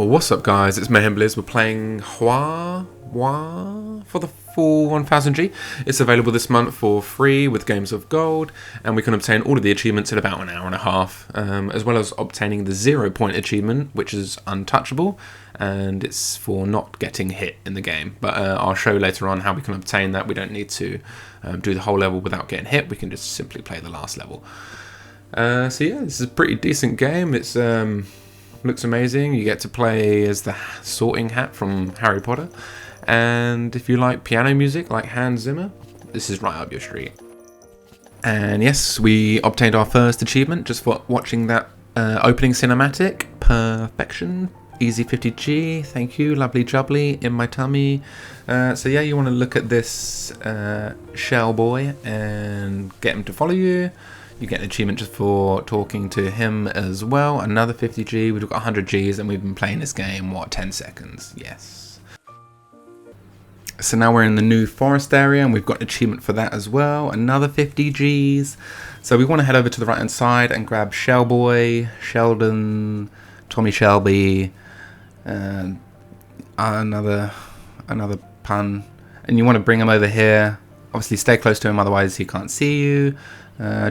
Well, what's up guys, it's Mayhem Blizz. We're playing Hua for the full 1000G. It's available this month for free with games of gold, and we can obtain all of the achievements in about an hour and a half, as well as obtaining the 0-point achievement, which is Untouchable, and it's for not getting hit in the game. But I'll show later on how we can obtain that. We don't need to do the whole level without getting hit, we can just simply play the last level. So yeah, this is a pretty decent game. It's looks amazing. You get to play as the Sorting Hat from Harry Potter, and if you like piano music like Hans Zimmer, this is right up your street. And yes, we obtained our first achievement just for watching that opening cinematic. Perfection. Easy 50G. Thank you. Lovely jubbly in my tummy. So yeah, you want to look at this shell boy and get him to follow you. You get an achievement just for talking to him as well. Another 50G. We've got 100 Gs and we've been playing this game, what, 10 seconds? Yes. So now we're in the new forest area and we've got an achievement for that as well. Another 50 Gs. So we want to head over to the right hand side and grab Shellboy, Sheldon, Tommy Shelby, another pun. And you want to bring him over here. Obviously stay close to him, otherwise he can't see you.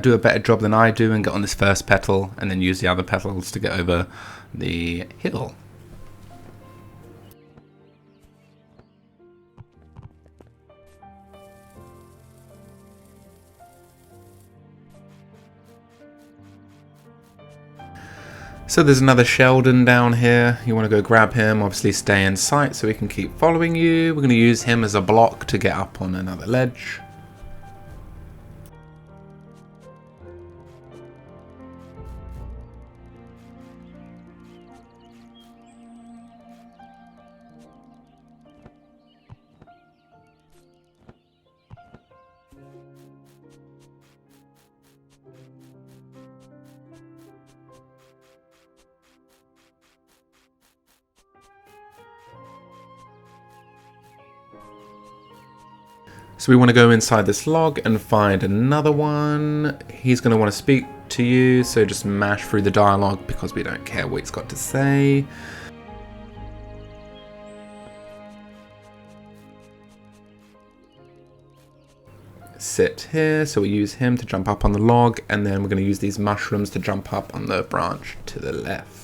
Do a better job than I do and get on this first petal, and then use the other petals to get over the hill. So there's another Sheldon down here. You want to go grab him, obviously stay in sight so he can keep following you. We're going to use him as a block to get up on another ledge. So we want to go inside this log and find another one. He's going to want to speak to you, so just mash through the dialogue because we don't care what he's got to say. Sit here, so we use him to jump up on the log, and then we're going to use these mushrooms to jump up on the branch to the left.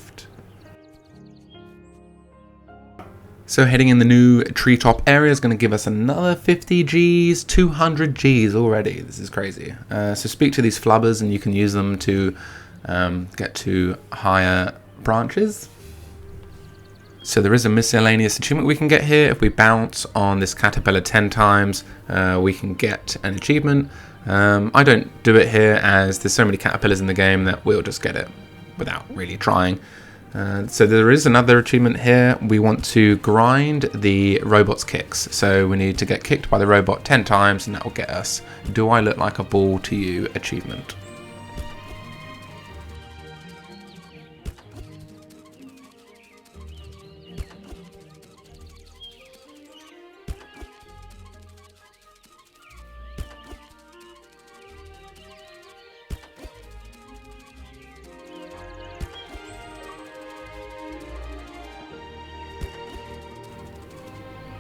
So heading in the new treetop area is going to give us another 50 Gs, 200 Gs already. This is crazy. So speak to these flubbers and you can use them to get to higher branches. So there is a miscellaneous achievement we can get here. If we bounce on this caterpillar 10 times, we can get an achievement. I don't do it here as there's so many caterpillars in the game that we'll just get it without really trying. So there is another achievement here. We want to grind the robot's kicks. So we need to get kicked by the robot 10 times and that will get us Do I Look Like a Ball to You achievement.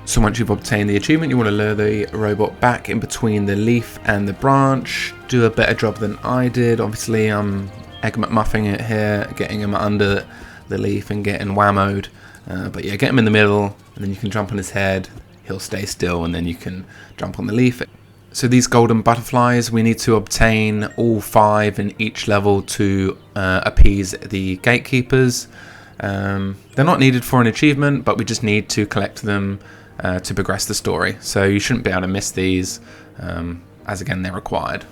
So once you've obtained the achievement, you want to lure the robot back in between the leaf and the branch. Do a better job than I did. Obviously, I'm Egg McMuffing it here, getting him under the leaf and getting whammoed. But yeah, get him in the middle, and then you can jump on his head. He'll stay still, and then you can jump on the leaf. So these golden butterflies, we need to obtain all 5 in each level to appease the gatekeepers. They're not needed for an achievement, but we just need to collect them to progress the story, so you shouldn't be able to miss these, as again they're required.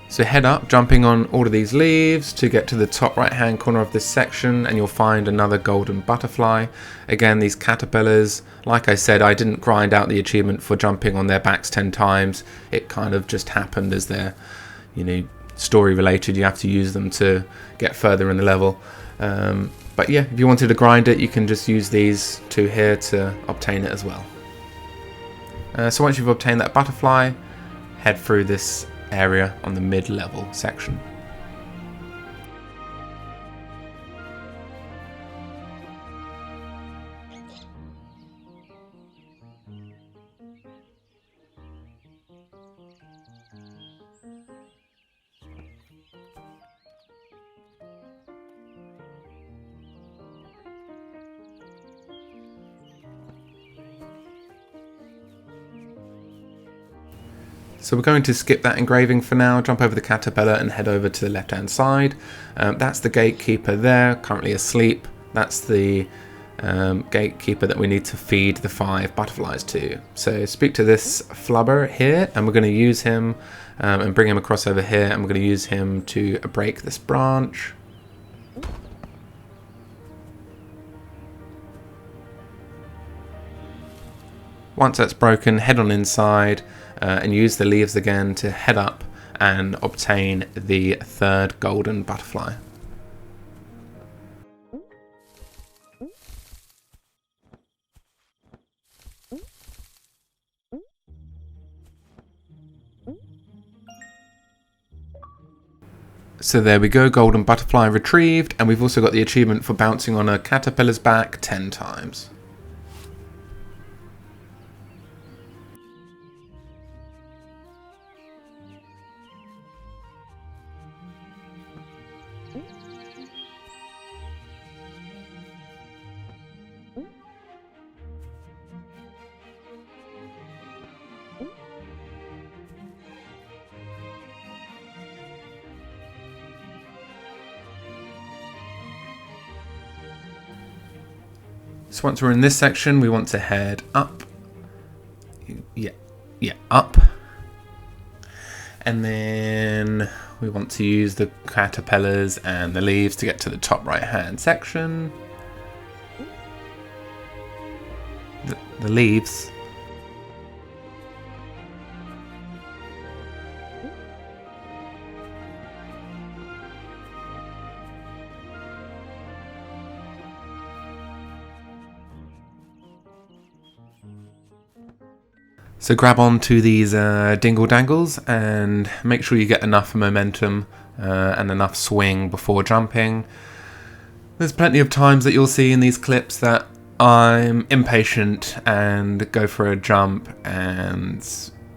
So head up, jumping on all of these leaves to get to the top right hand corner of this section, and you'll find another golden butterfly. Again, these caterpillars, like I said, I didn't grind out the achievement for jumping on their backs 10 times. It kind of just happened as they're, story related. You have to use them to get further in the level. But yeah, if you wanted to grind it, you can just use these two here to obtain it as well. So once you've obtained that butterfly, head through this area on the mid-level section. So we're going to skip that engraving for now, jump over the caterpillar and head over to the left hand side. That's the gatekeeper there, currently asleep. That's the gatekeeper that we need to feed the 5 butterflies to. So speak to this flubber here, and we're going to use him and bring him across over here, and we're going to use him to break this branch. Once that's broken, head on inside and use the leaves again to head up and obtain the 3rd golden butterfly. So there we go, golden butterfly retrieved, and we've also got the achievement for bouncing on a caterpillar's back 10 times. So once we're in this section, we want to head up. Up. And then we want to use the caterpillars and the leaves to get to the top right hand section. The leaves. So grab onto these dingle dangles and make sure you get enough momentum and enough swing before jumping. There's plenty of times that you'll see in these clips that I'm impatient and go for a jump and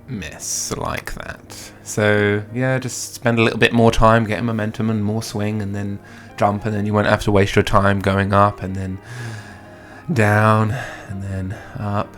miss like that. So yeah, just spend a little bit more time getting momentum and more swing, and then jump, and then you won't have to waste your time going up and then down and then up.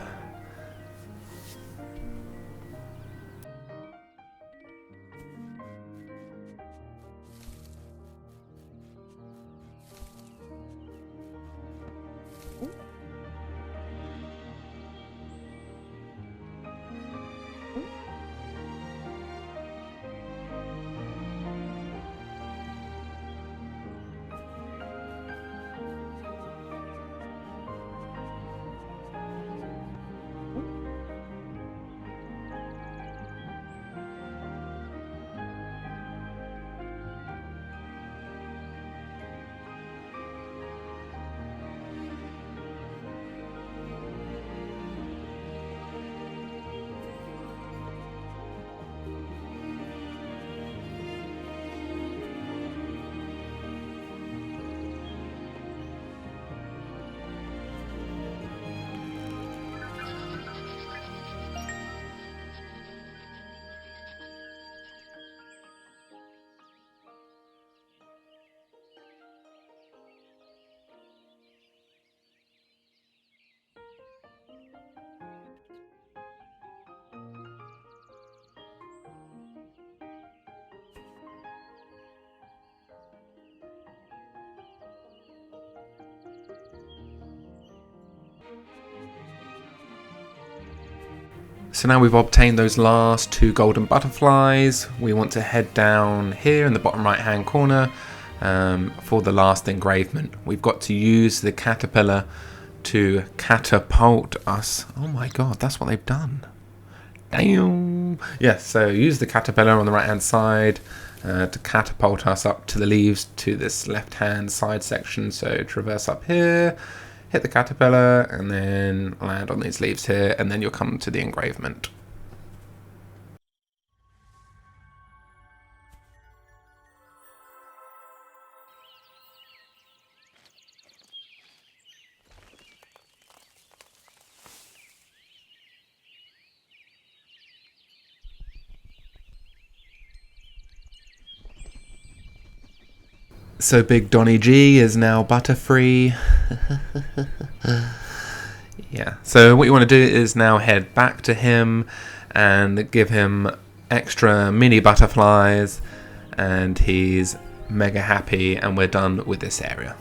So now we've obtained those last 2 golden butterflies, we want to head down here in the bottom right hand corner for the last engravement. We've got to use the caterpillar to catapult us. Oh my god, that's what they've done. Damn. Yes, so use the caterpillar on the right hand side to catapult us up to the leaves to this left hand side section. So traverse up here, hit the caterpillar, and then land on these leaves here, and then you'll come to the engravement. So Big Donny G is now butterfree. Yeah, so what you want to do is now head back to him and give him extra mini butterflies, and he's mega happy, and we're done with this area.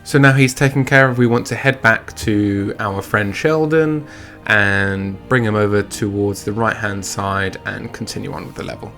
So now he's taken care of, we want to head back to our friend Sheldon and bring him over towards the right hand side and continue on with the level.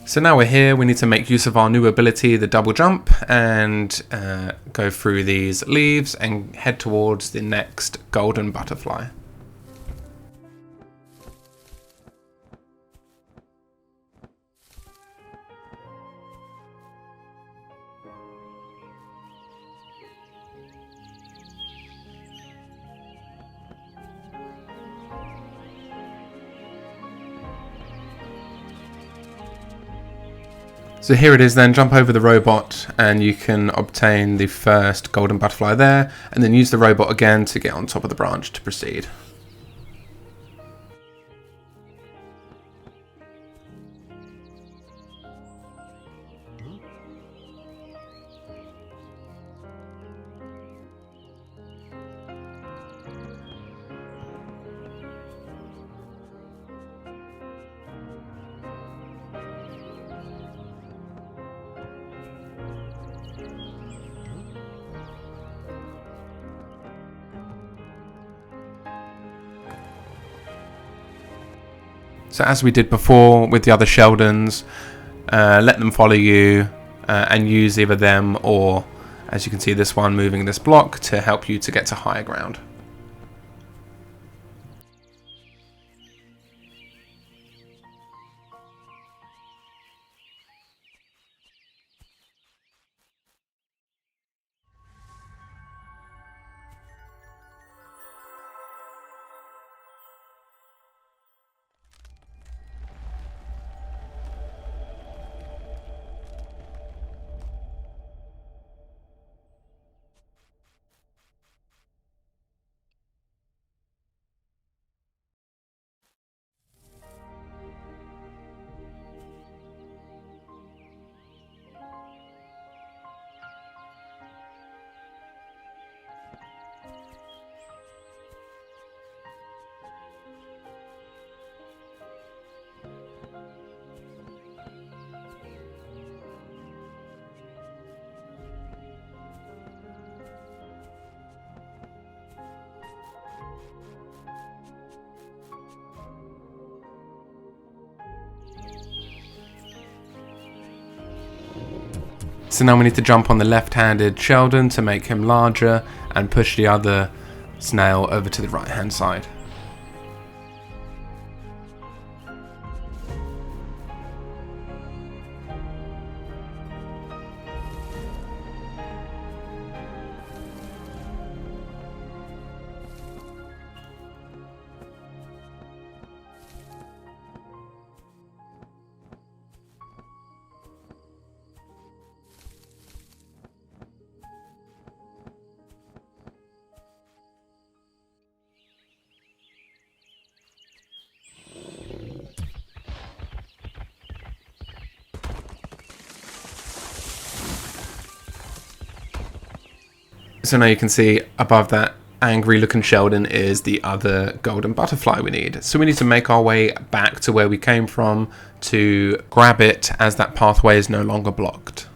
So now we're here, we need to make use of our new ability, the double jump, and go through these leaves and head towards the next golden butterfly. So here it is then, jump over the robot and you can obtain the first golden butterfly there, and then use the robot again to get on top of the branch to proceed. So as we did before with the other Sheldons, let them follow you and use either them or, as you can see, this one moving this block to help you to get to higher ground. So now we need to jump on the left-handed Sheldon to make him larger and push the other snail over to the right-hand side. So now you can see above that angry looking Sheldon is the other golden butterfly we need. So we need to make our way back to where we came from to grab it as that pathway is no longer blocked.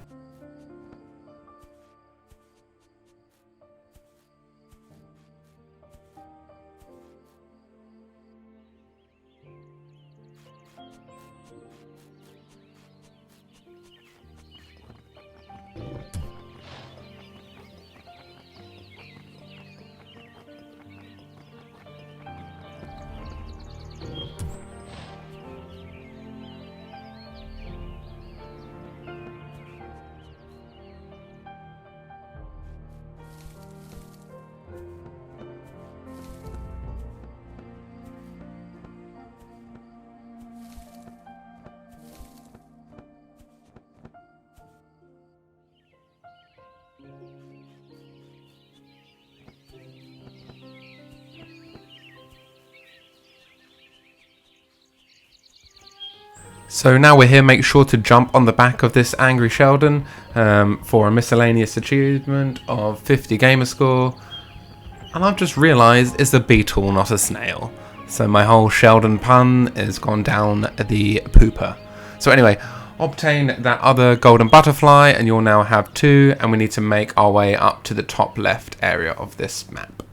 So now we're here, make sure to jump on the back of this angry Sheldon for a miscellaneous achievement of 50 gamer score. And I've just realised it's a beetle, not a snail. So my whole Sheldon pun has gone down the pooper. So anyway, obtain that other golden butterfly and you'll now have 2, and we need to make our way up to the top left area of this map.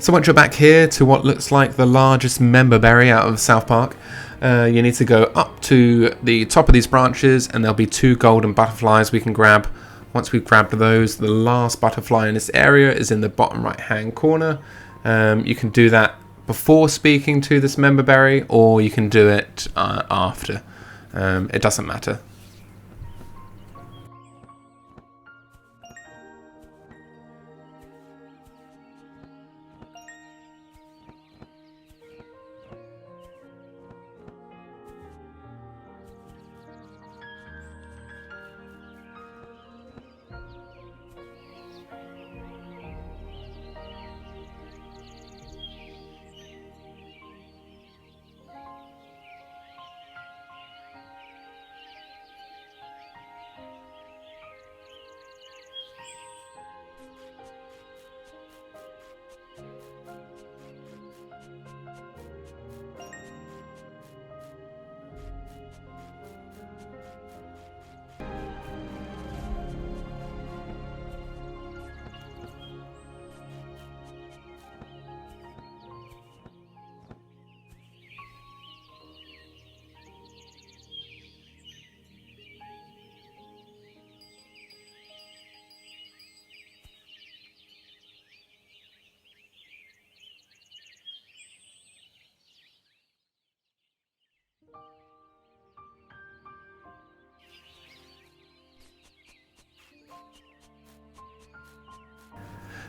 So once you're back here to what looks like the largest member berry out of South Park, you need to go up to the top of these branches and there'll be 2 golden butterflies we can grab. Once we've grabbed those, the last butterfly in this area is in the bottom right hand corner. You can do that before speaking to this member berry, or you can do it after. It doesn't matter.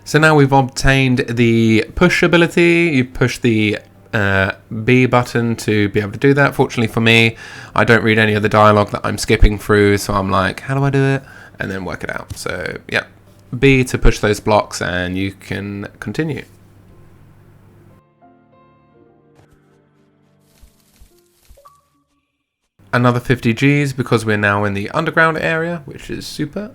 So now we've obtained the push ability. You push the B button to be able to do that. Fortunately for me, I don't read any of the dialogue that I'm skipping through, so I'm like, how do I do it? And then work it out. So yeah, B to push those blocks and you can continue. another 50 Gs because we're now in the underground area, which is super.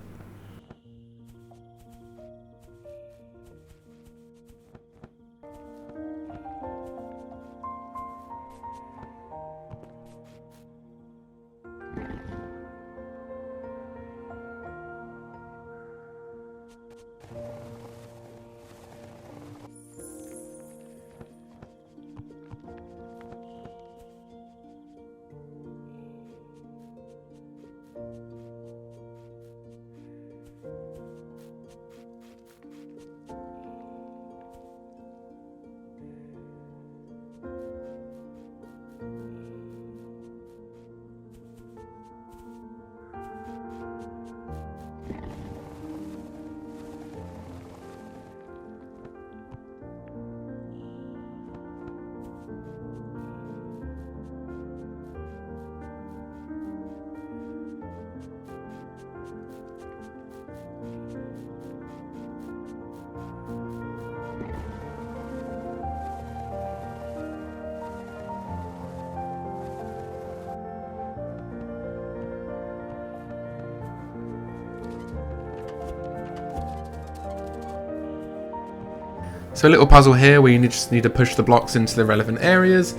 So a little puzzle here where you just need to push the blocks into the relevant areas.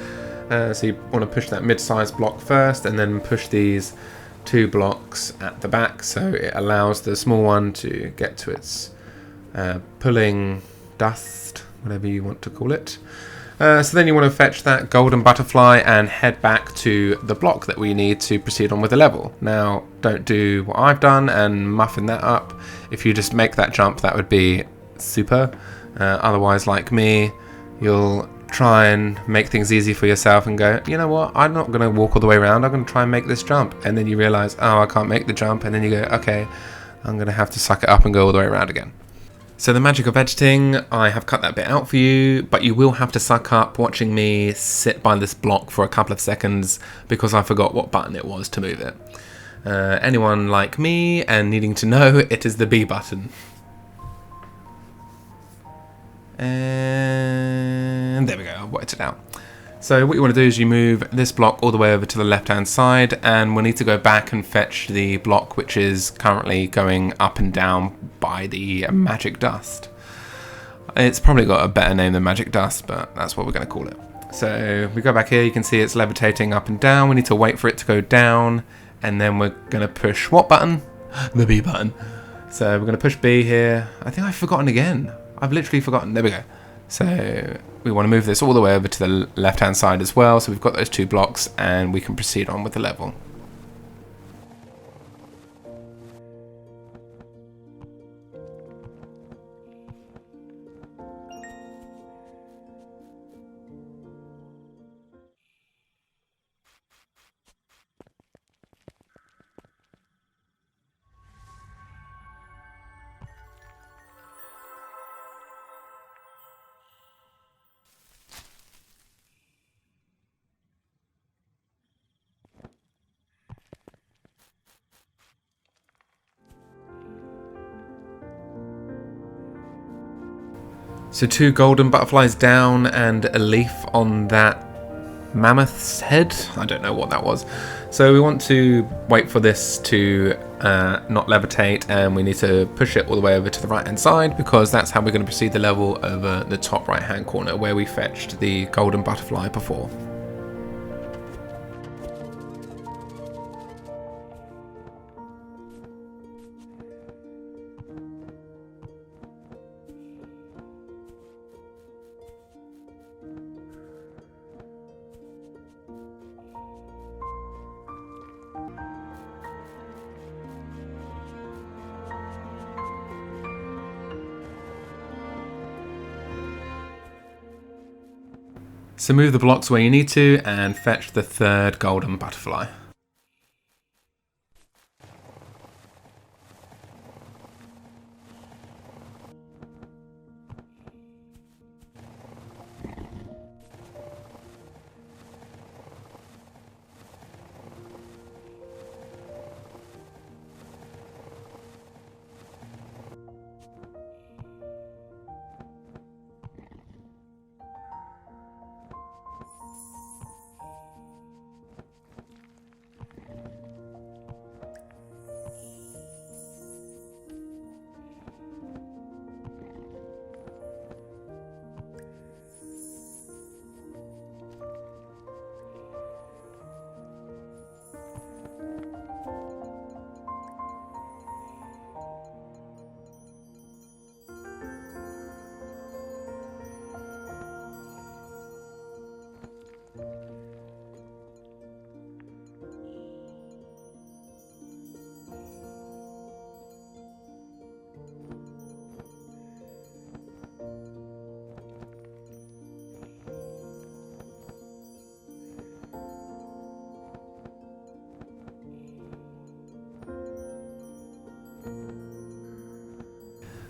So you want to push that mid-sized block first and then push these 2 blocks at the back so it allows the small one to get to its pulling dust, whatever you want to call it. So then you want to fetch that golden butterfly and head back to the block that we need to proceed on with the level. Now, don't do what I've done and muffin that up. If you just make that jump, that would be super. Otherwise, like me, you'll try and make things easy for yourself and go, you know what, I'm not going to walk all the way around, I'm going to try and make this jump. And then you realize, oh, I can't make the jump. And then you go, okay, I'm going to have to suck it up and go all the way around again. So the magic of editing, I have cut that bit out for you, but you will have to suck up watching me sit by this block for a couple of seconds because I forgot what button it was to move it. Anyone like me and needing to know, it is the B button. And there we go, I worked it out. So what you want to do is you move this block all the way over to the left hand side, and we'll need to go back and fetch the block which is currently going up and down by the magic dust. It's probably got a better name than magic dust, but that's what we're going to call it. So we go back here, you can see it's levitating up and down. We need to wait for it to go down, and then we're going to push what button? The B button. So we're going to push B here. I think I've forgotten again. I've literally forgotten. There we go. So we want to move this all the way over to the left hand side as well. So we've got those 2 blocks and we can proceed on with the level. So 2 golden butterflies down and a leaf on that mammoth's head. I don't know what that was. So we want to wait for this to not levitate, and we need to push it all the way over to the right hand side because that's how we're going to proceed the level over the top right hand corner where we fetched the golden butterfly before. So move the blocks where you need to and fetch the 3rd golden butterfly.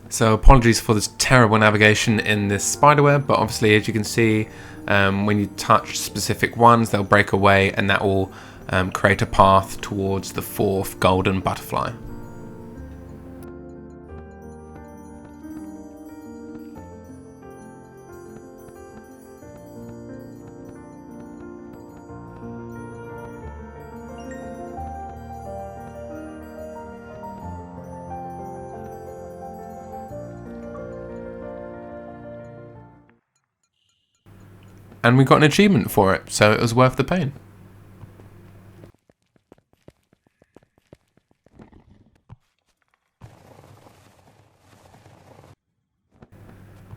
So apologies for this terrible navigation in this spiderweb, but obviously as you can see, when you touch specific ones, they'll break away and that will create a path towards the 4th golden butterfly. And we got an achievement for it, so it was worth the pain.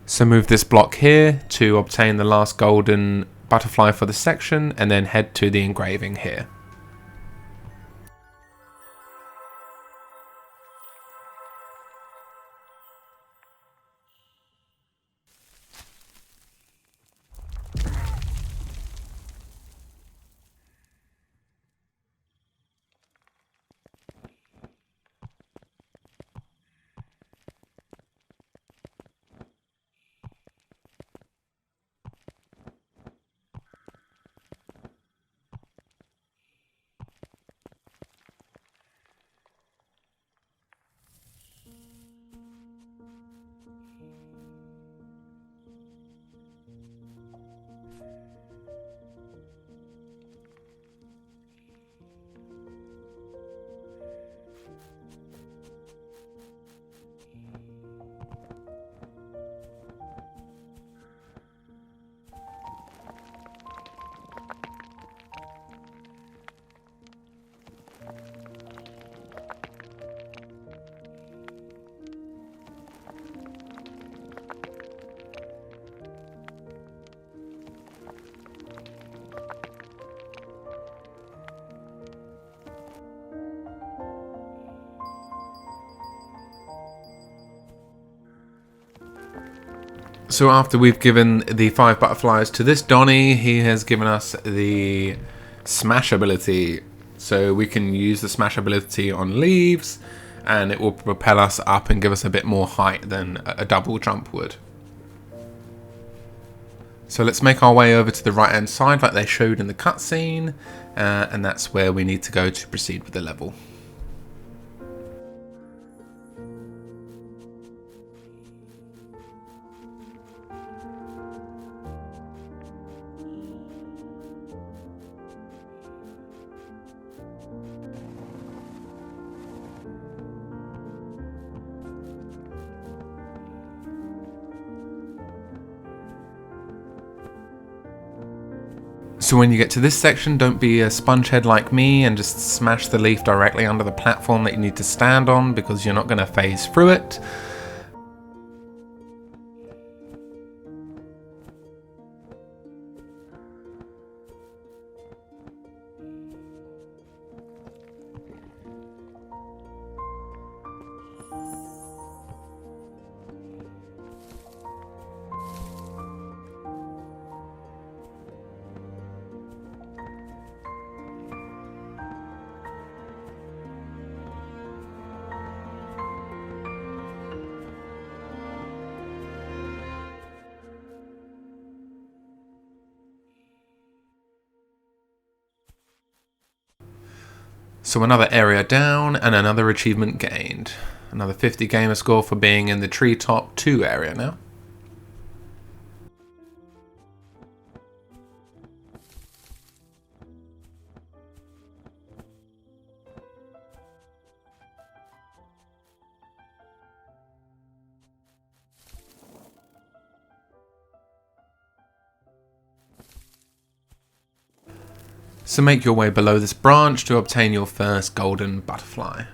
So move this block here to obtain the last golden butterfly for the section, and then head to the engraving here. So after we've given the 5 butterflies to this Donny, he has given us the smash ability. So we can use the smash ability on leaves and it will propel us up and give us a bit more height than a double jump would. So let's make our way over to the right hand side like they showed in the cutscene, and that's where we need to go to proceed with the level. So when you get to this section, don't be a spongehead like me and just smash the leaf directly under the platform that you need to stand on, because you're not going to phase through it. So another area down and another achievement gained. Another 50 gamer score for being in the treetop 2 area now. So make your way below this branch to obtain your first golden butterfly.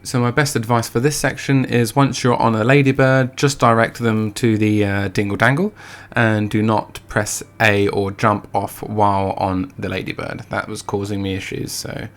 So my best advice for this section is once you're on a ladybird, just direct them to the dingle dangle and do not press A or jump off while on the ladybird. That was causing me issues, so...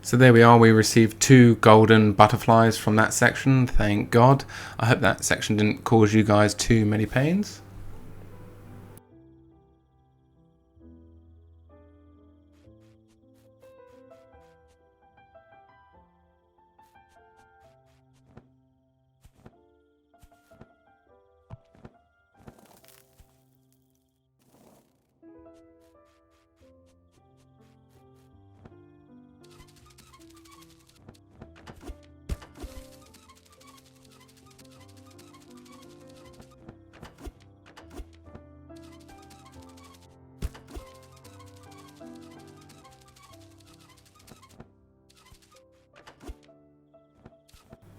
So there we are, we received 2 golden butterflies from that section, thank God. I hope that section didn't cause you guys too many pains.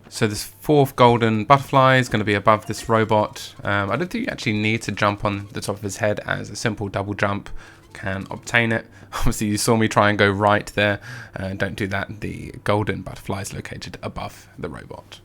So this 4th golden butterfly is going to be above this robot. I don't think you actually need to jump on the top of his head, as a simple double jump can obtain it. Obviously you saw me try and go right there. Don't do that, the golden butterfly is located above the robot.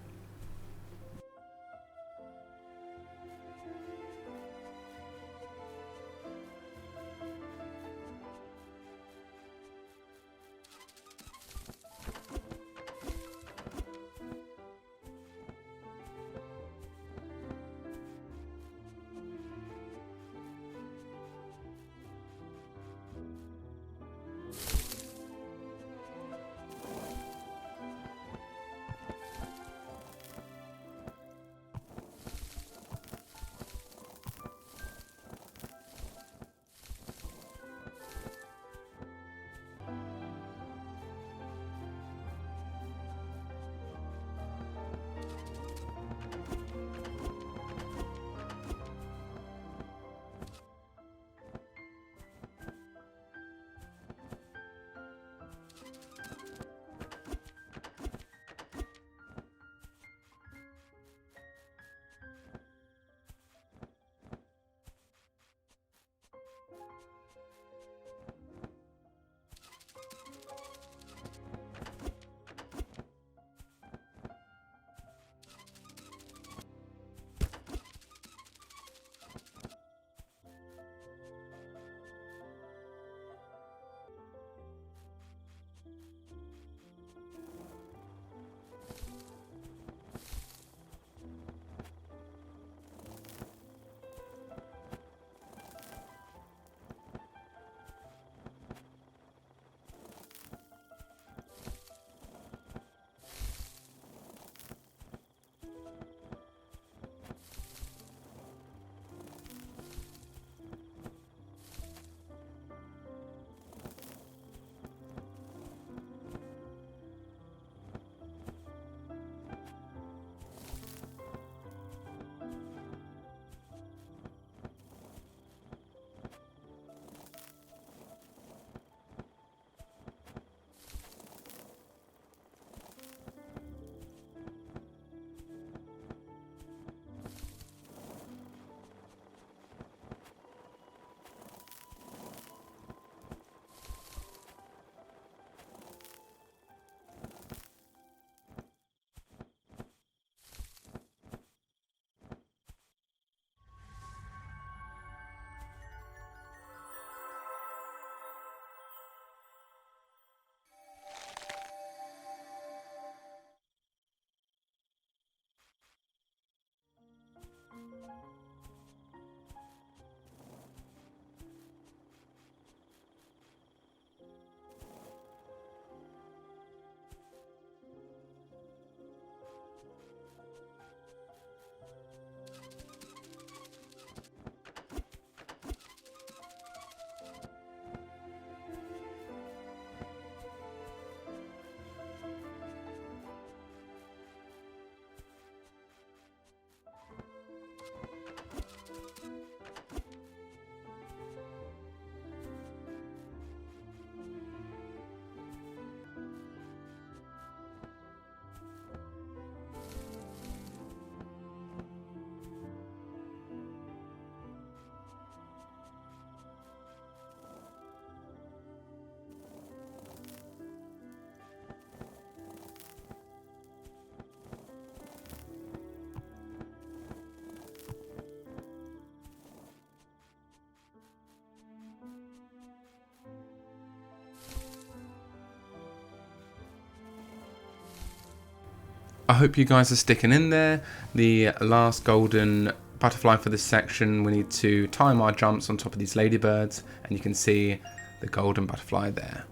I hope you guys are sticking in there. The last golden butterfly for this section, we need to time our jumps on top of these ladybirds, and you can see the golden butterfly there.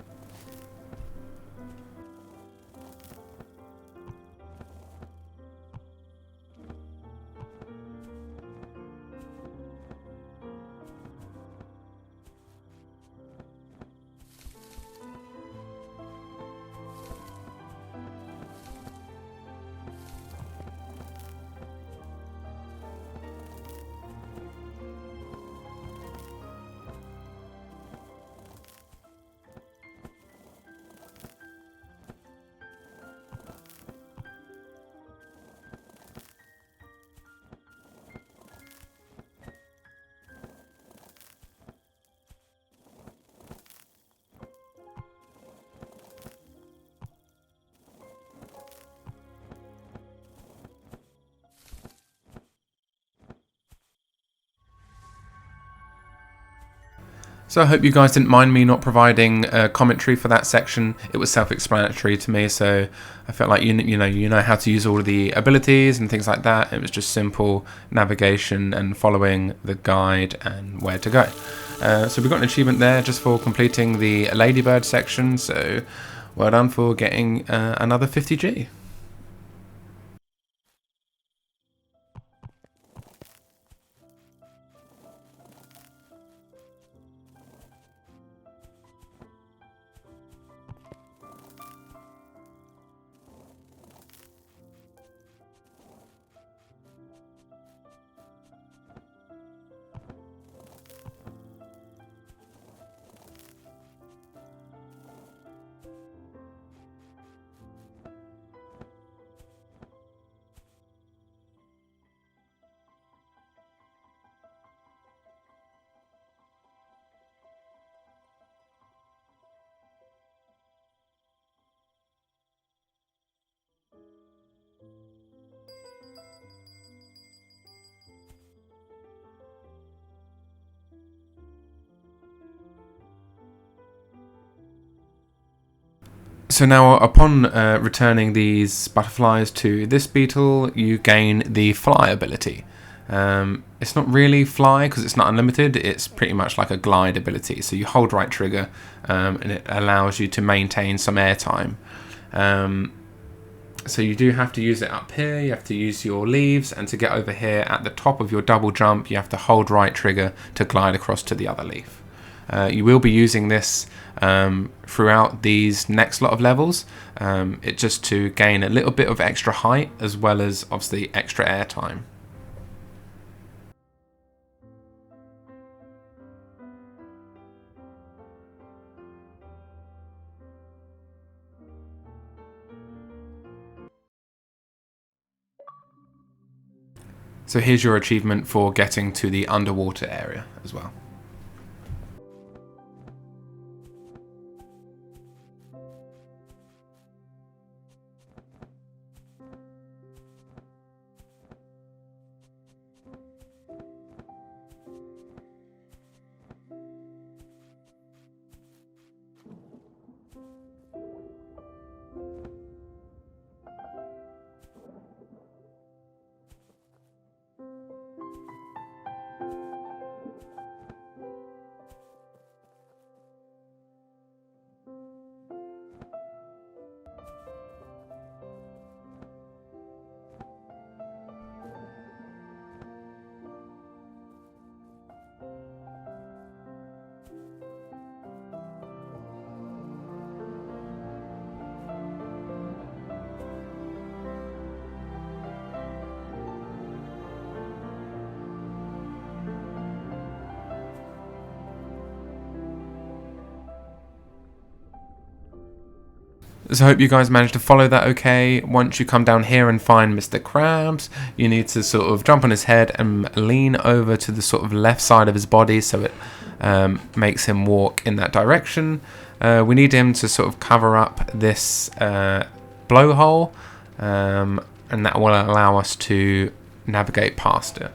So I hope you guys didn't mind me not providing commentary for that section. It was self-explanatory to me, so I felt like you know how to use all of the abilities and things like that. It was just simple navigation and following the guide and where to go. So we got an achievement there just for completing the Ladybird section, so well done for getting another 50G. So now, upon returning these butterflies to this beetle, you gain the fly ability. It's not really fly because it's not unlimited, it's pretty much like a glide ability. So you hold right trigger and it allows you to maintain some airtime. So you do have to use it up here, you have to use your leaves, and to get over here at the top of your double jump, you have to hold right trigger to glide across to the other leaf. You will be using this throughout these next lot of levels, it just to gain a little bit of extra height as well as obviously extra air time. So here's your achievement for getting to the underwater area as well. So I hope you guys managed to follow that okay. Once you come down here and find Mr. Krabs, you need to sort of jump on his head and lean over to the sort of left side of his body so it makes him walk in that direction. We need him to sort of cover up this blowhole, and that will allow us to navigate past it.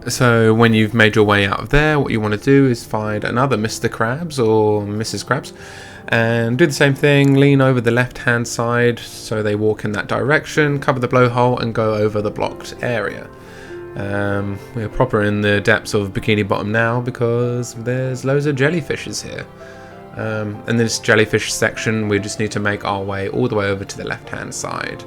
So when you've made your way out of there, what you want to do is find another Mr. Krabs or Mrs. Krabs and do the same thing. Lean over the left hand side so they walk in that direction, cover the blowhole and go over the blocked area. We're proper in the depths of Bikini Bottom now because there's loads of jellyfishes here. In this jellyfish section we just need to make our way all the way over to the left hand side.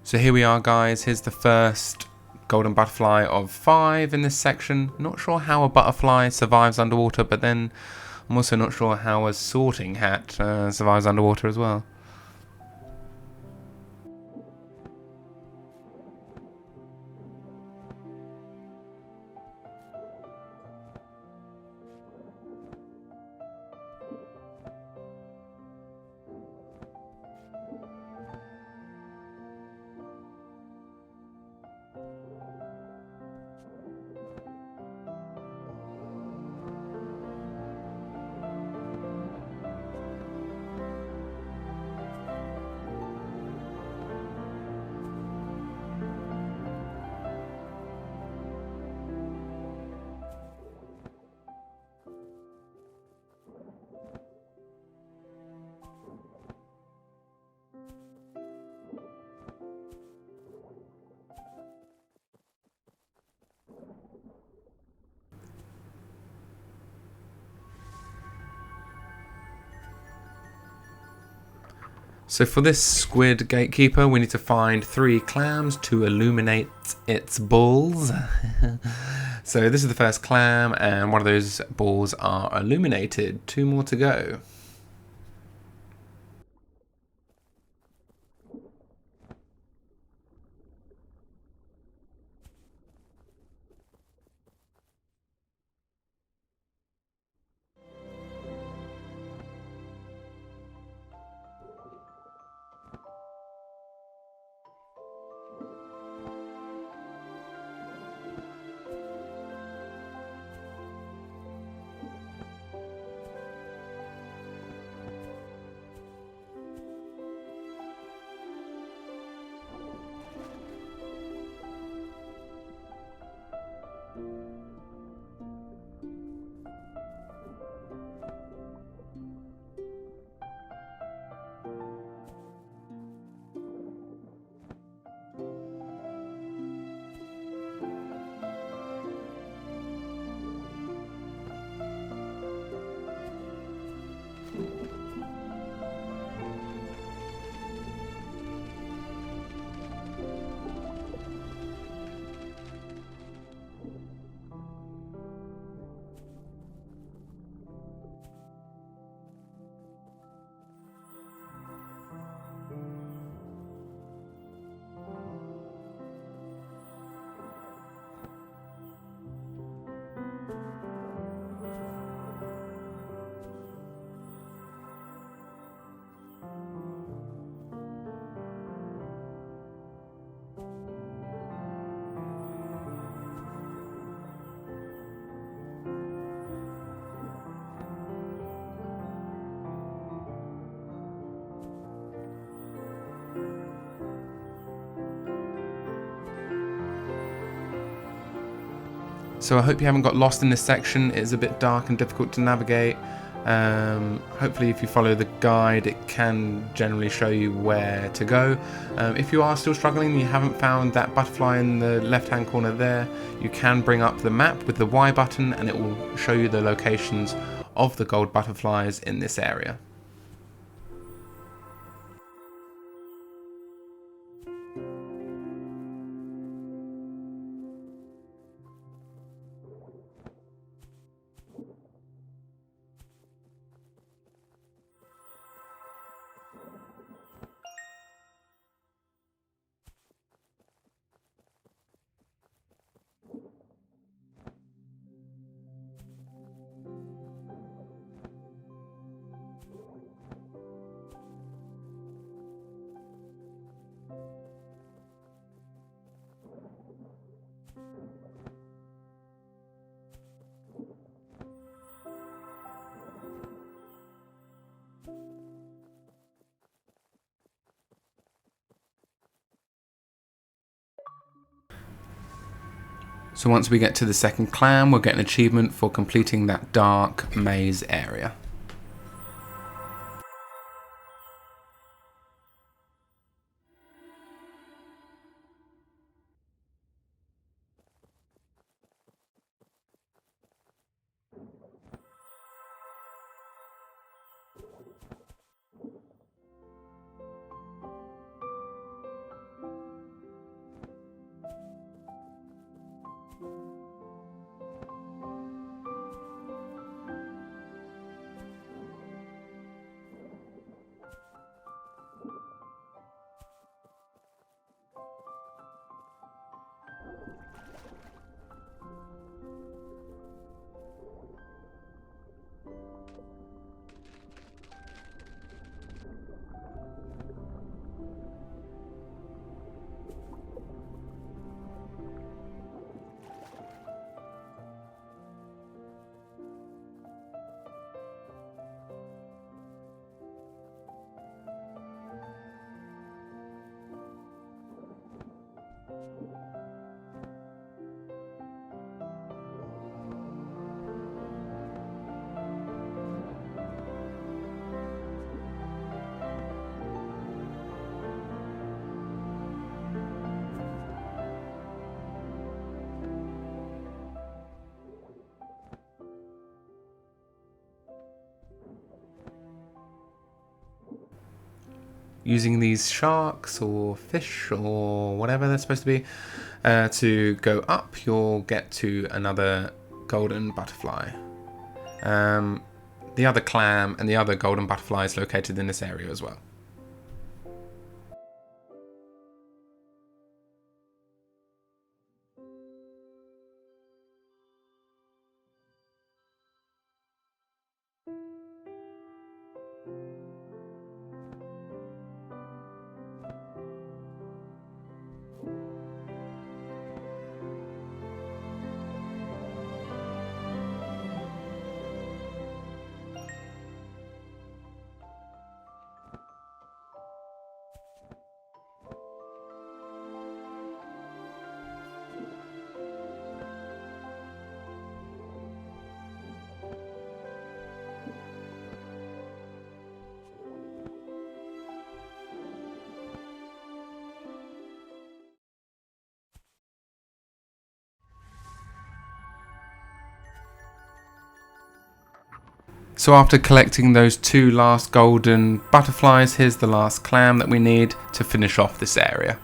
So here we are, guys. Here's the first golden butterfly of 5 in this section. Not sure how a butterfly survives underwater, but then I'm also not sure how a sorting hat survives underwater as well. So for this squid gatekeeper, we need to find 3 clams to illuminate its balls. So this is the first clam, and one of those balls are illuminated. 2 more to go. So I hope you haven't got lost in this section. It is a bit dark and difficult to navigate. Hopefully if you follow the guide it can generally show you where to go. If you are still struggling and you haven't found that butterfly in the left hand corner there, you can bring up the map with the Y button and it will show you the locations of the gold butterflies in this area. So once we get to the second clam, we'll get an achievement for completing that dark maze area. Using these sharks or fish or whatever they're supposed to be to go up, you'll get to another golden butterfly. The other clam and the other golden butterfly is located in this area as well. So after collecting those two last golden butterflies, here's the last clam that we need to finish off this area.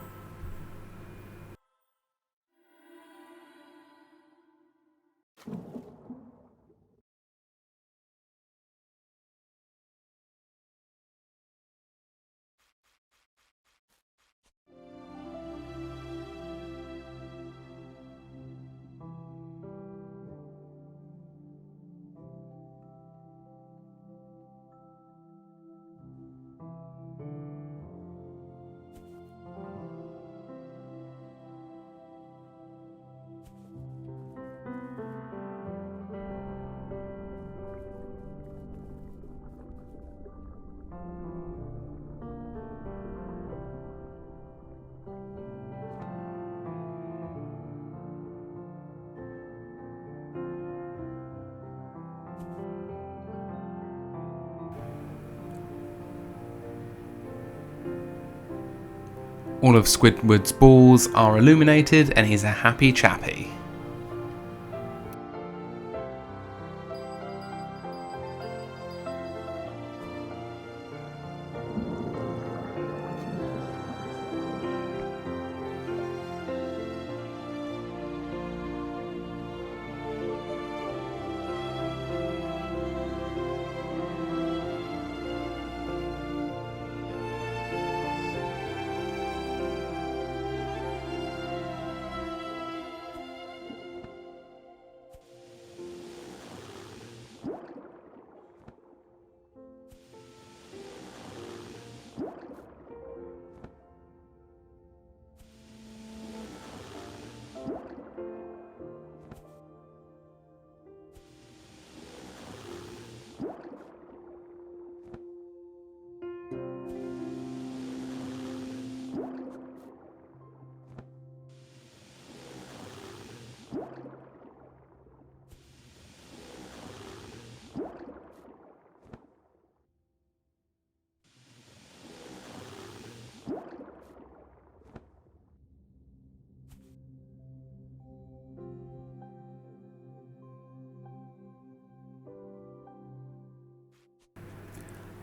All of Squidward's balls are illuminated and he's a happy chappy.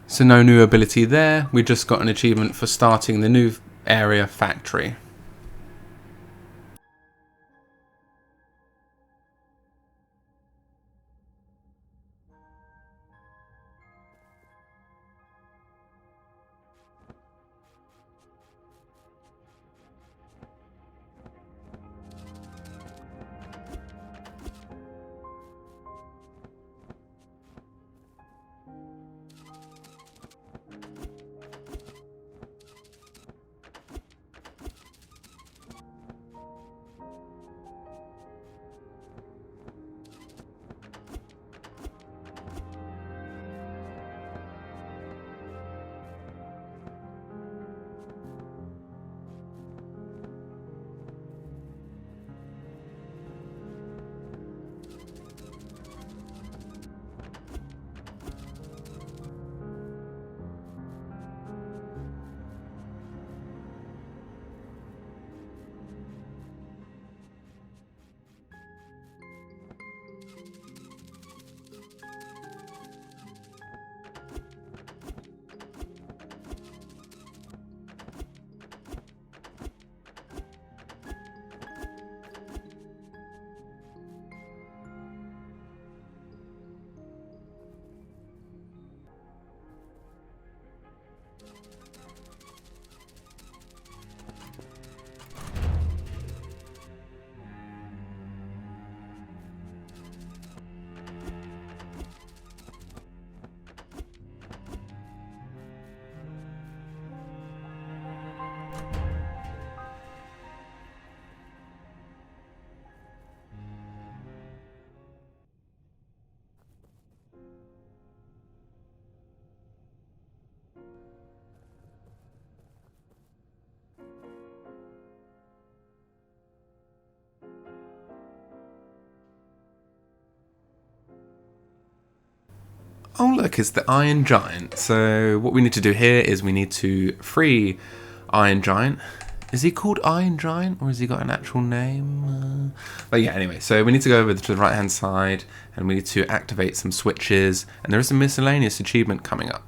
So no new ability there, we just got an achievement for starting the new area factory. Oh look, it's the Iron Giant. So what we need to do here is we need to free Iron Giant. Is he called Iron Giant or has he got an actual name? But yeah, anyway, so we need to go over to the right hand side and we need to activate some switches, and there is a miscellaneous achievement coming up.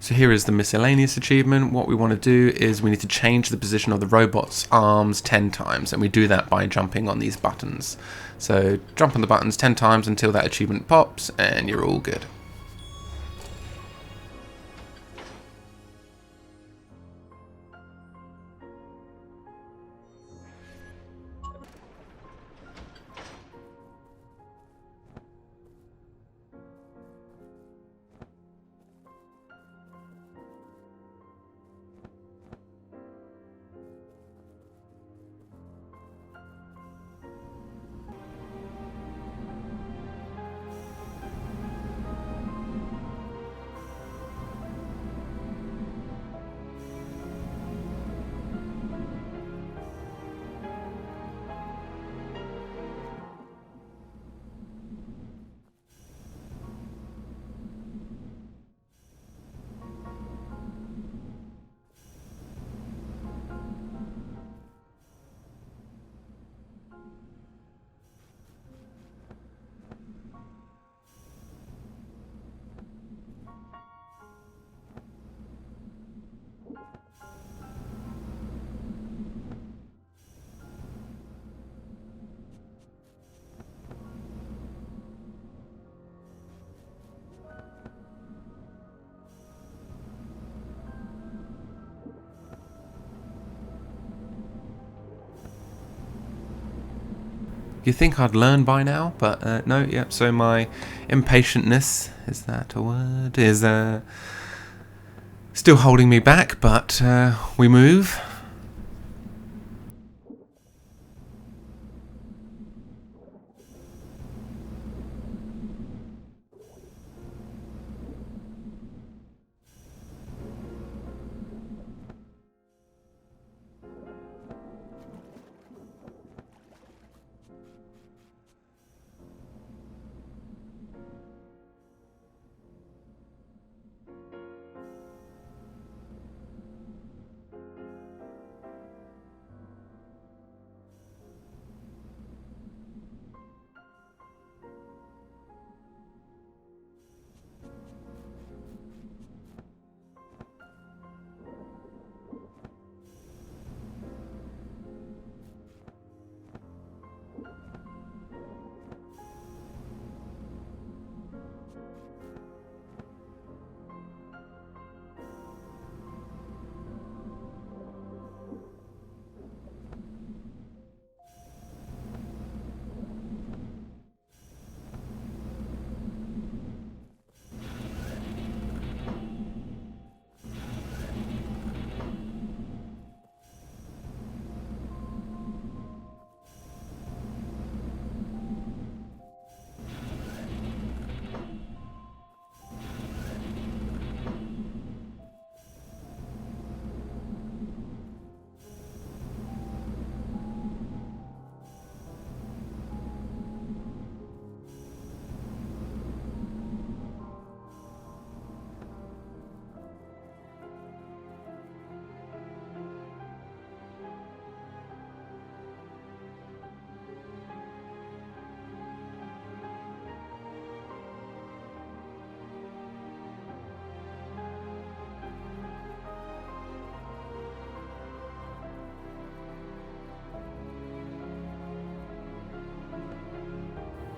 So here is the miscellaneous achievement. What we want to do is we need to change the position of the robot's arms 10 times, and we do that by jumping on these buttons. So jump on the buttons 10 times until that achievement pops, and you're all good. You'd think I'd learn by now, but no, yep, so my impatientness, is that a word, is still holding me back, but we move.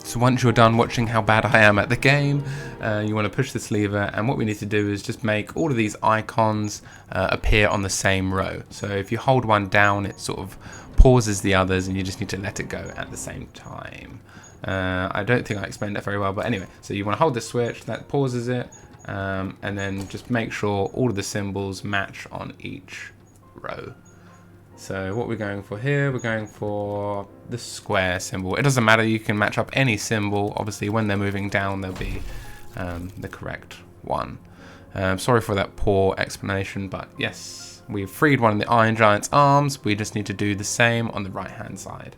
So once you're done watching how bad I am at the game, you want to push this lever, and what we need to do is just make all of these icons appear on the same row. So if you hold one down, it sort of pauses the others, and you just need to let it go at the same time. I don't think I explained that very well, but anyway, so you want to hold the switch, that pauses it, and then just make sure all of the symbols match on each row. So what we're going for here, we're going for the square symbol. It doesn't matter, you can match up any symbol. Obviously when they're moving down, they'll be the correct one. Sorry for that poor explanation, but yes, we've freed one of the Iron Giant's arms. We just need to do the same on the right hand side.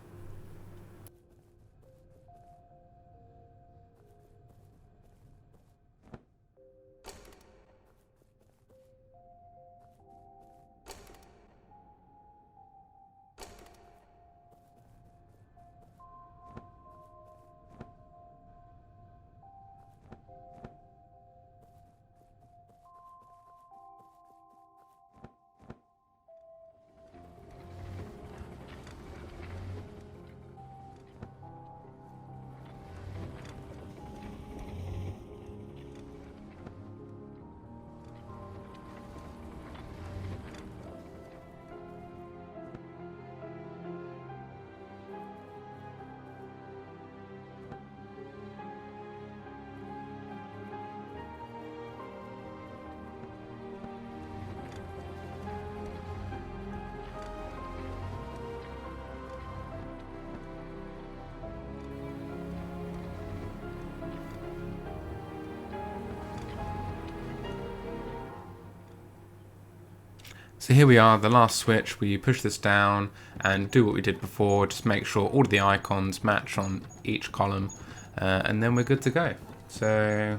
So here we are, the last switch. We push this down and do what we did before. Just make sure all of the icons match on each column, and then we're good to go. So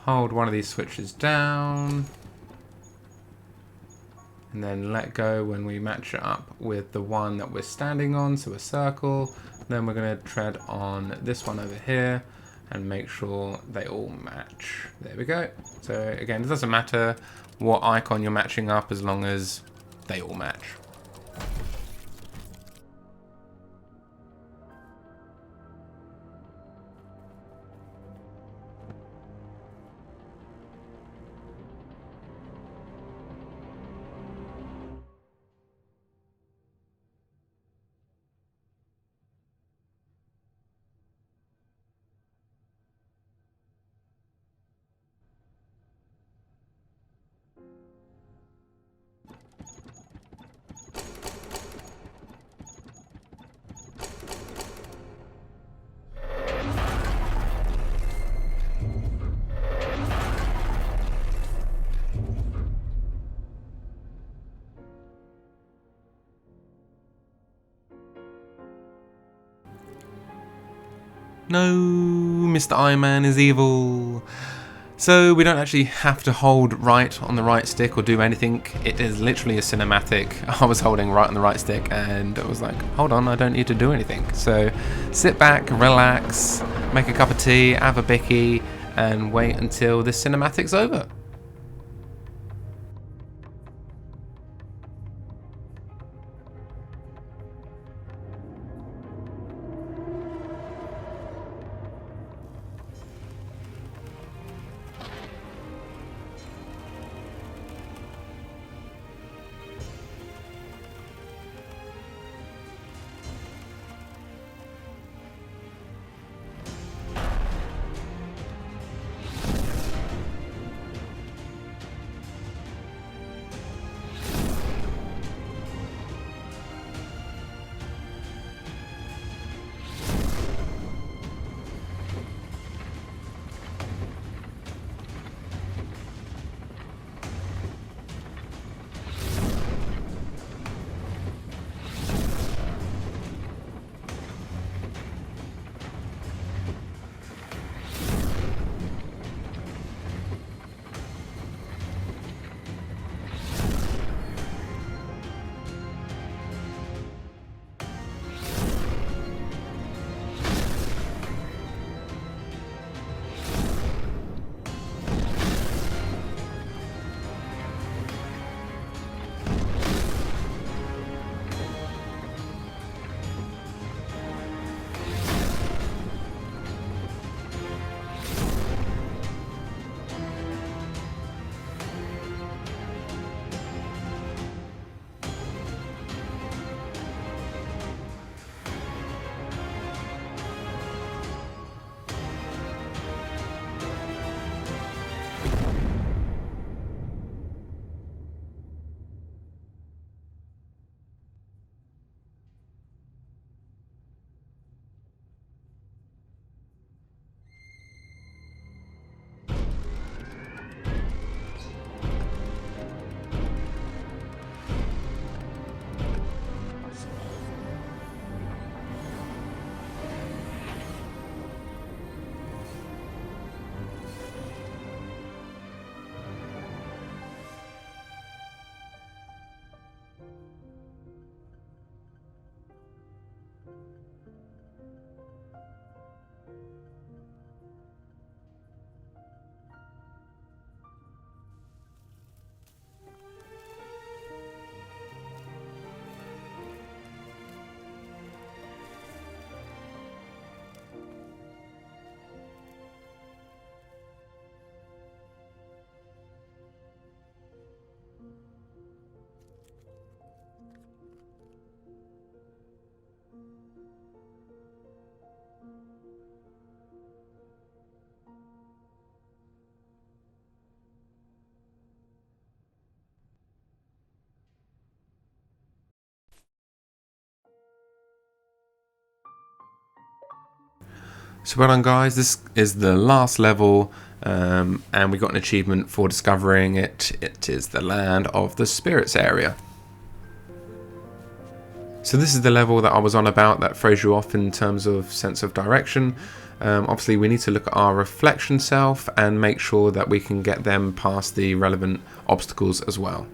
hold one of these switches down, and then let go when we match it up with the one that we're standing on, so a circle. Then we're going to tread on this one over here and make sure they all match. There we go. So again, it doesn't matter what icon you're matching up as long as they all match. No, Mr. Iron Man is evil. So we don't actually have to hold right on the right stick or do anything. It is literally a cinematic. I was holding right on the right stick and I was like, hold on, I don't need to do anything. So sit back, relax, make a cup of tea, have a bicky, and wait until this cinematic's over. So well done guys, this is the last level and we got an achievement for discovering it. It is the Land of the Spirits area. So this is the level that I was on about that throws you off in terms of sense of direction. Obviously we need to look at our reflection self and make sure that we can get them past the relevant obstacles as well.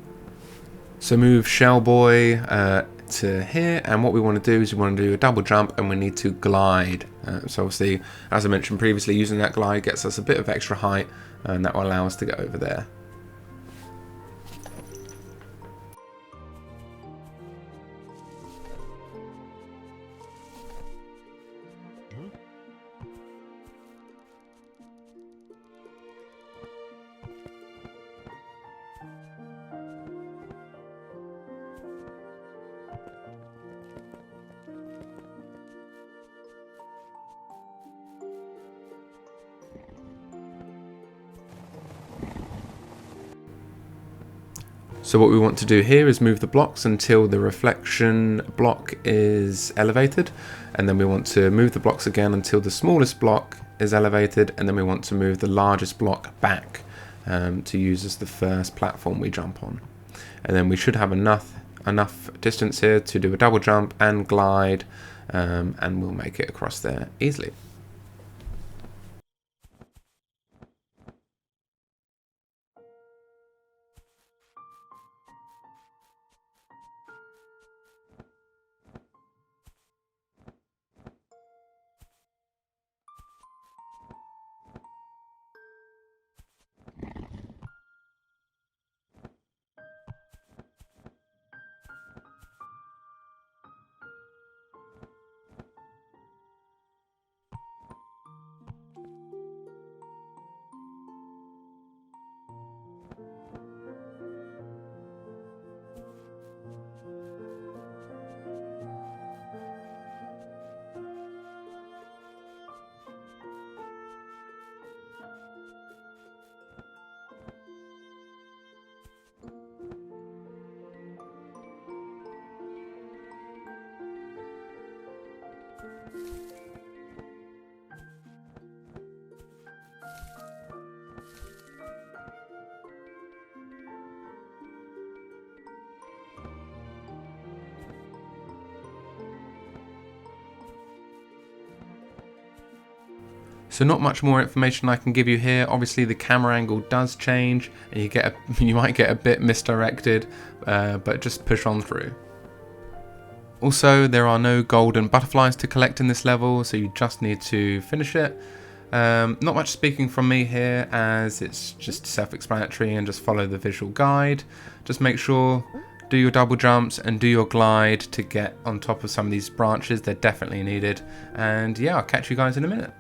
So move Shellboy to here, and what we want to do is we want to do a double jump and we need to glide. So obviously, as I mentioned previously, using that glide gets us a bit of extra height and that will allow us to get over there. So what we want to do here is move the blocks until the reflection block is elevated, and then we want to move the blocks again until the smallest block is elevated, and then we want to move the largest block back to use as the first platform we jump on. And then we should have enough distance here to do a double jump and glide, and we'll make it across there easily. So not much more information I can give you here. Obviously the camera angle does change and you might get a bit misdirected, but just push on through. Also, there are no golden butterflies to collect in this level, so you just need to finish it. Not much speaking from me here, as it's just self-explanatory, and just follow the visual guide. Just make sure, do your double jumps and do your glide to get on top of some of these branches. They're definitely needed. And yeah, I'll catch you guys in a minute.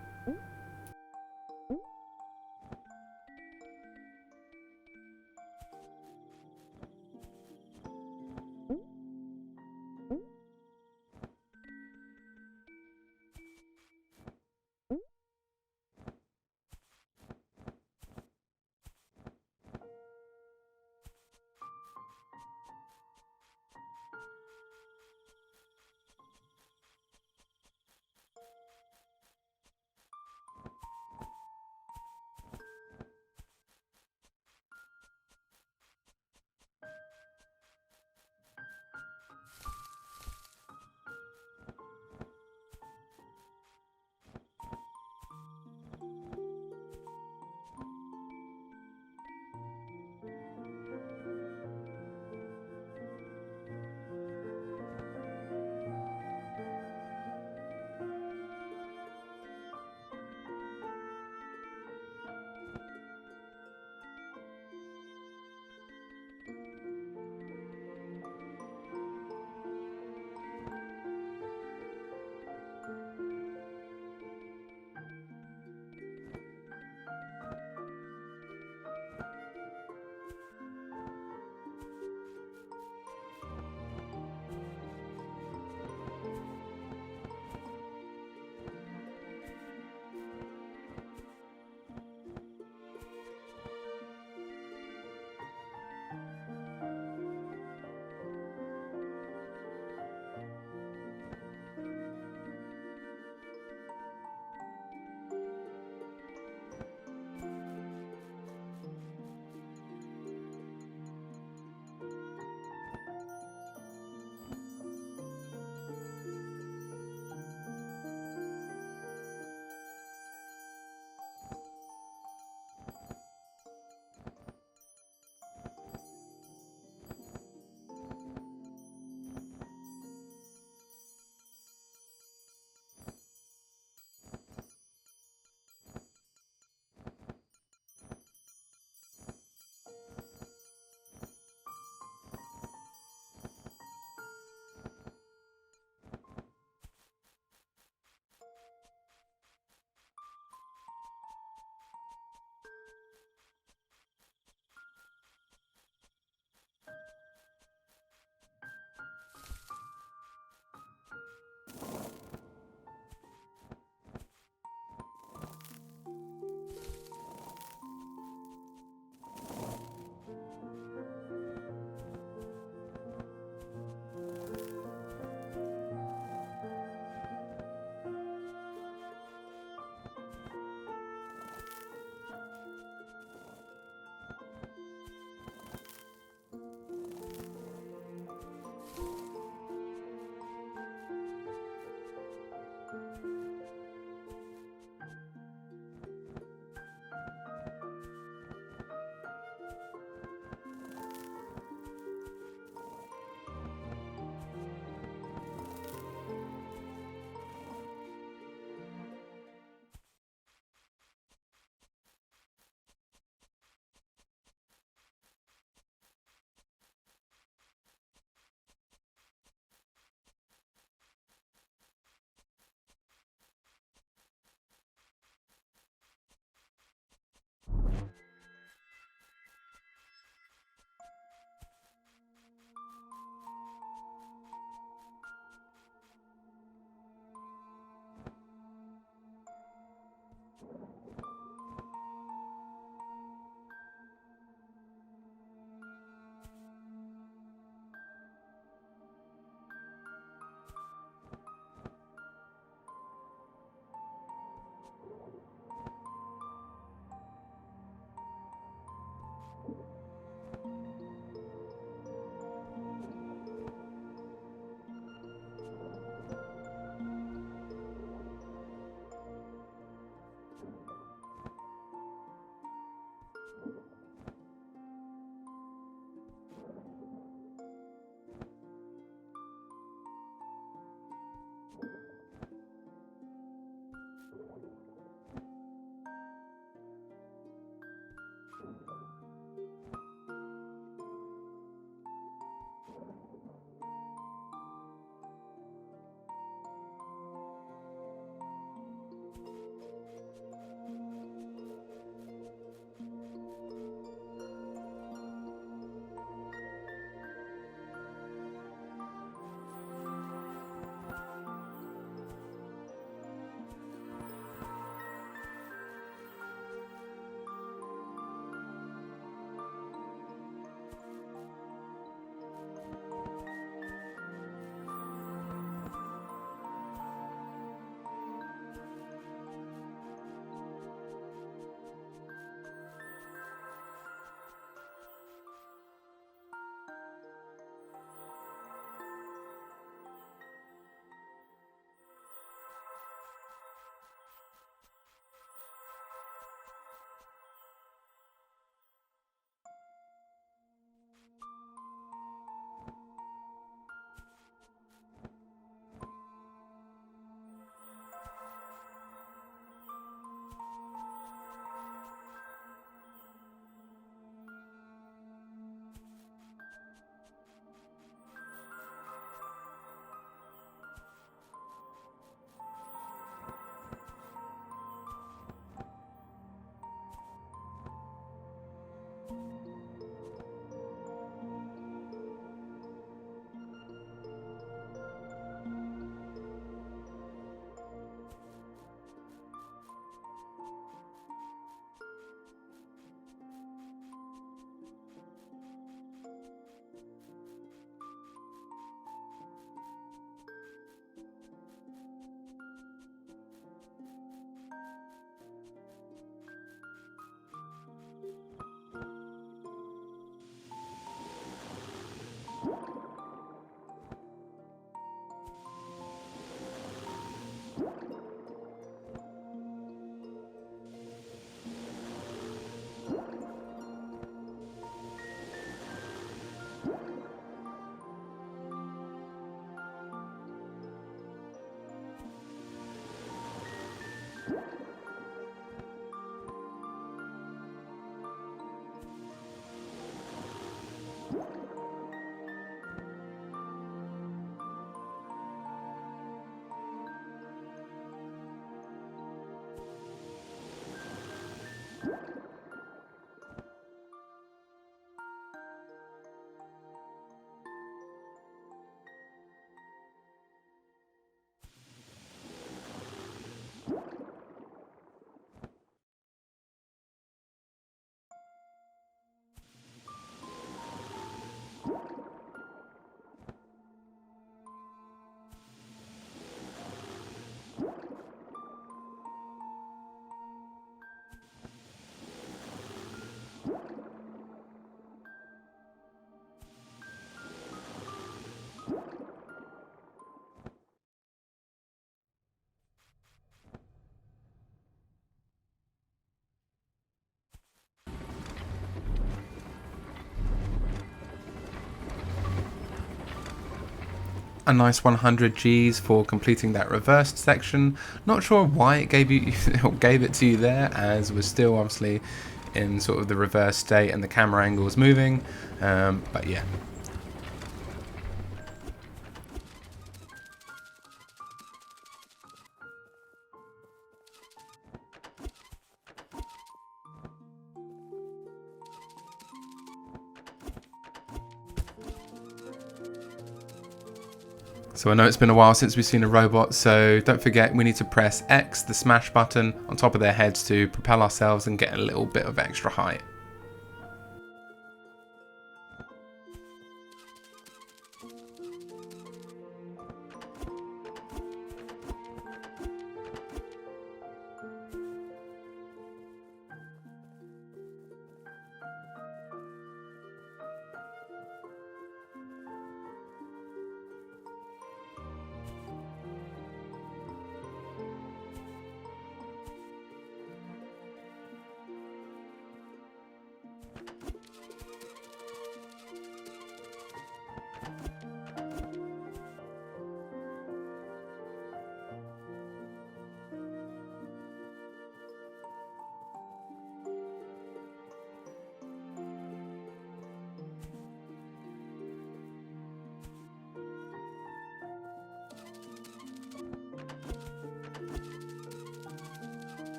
a nice 100 Gs for completing that reversed section. Not sure why it gave it to you there, as we're still obviously in sort of the reverse state and the camera angle is moving, but yeah. So I know it's been a while since we've seen a robot, so don't forget we need to press X, the smash button, on top of their heads to propel ourselves and get a little bit of extra height.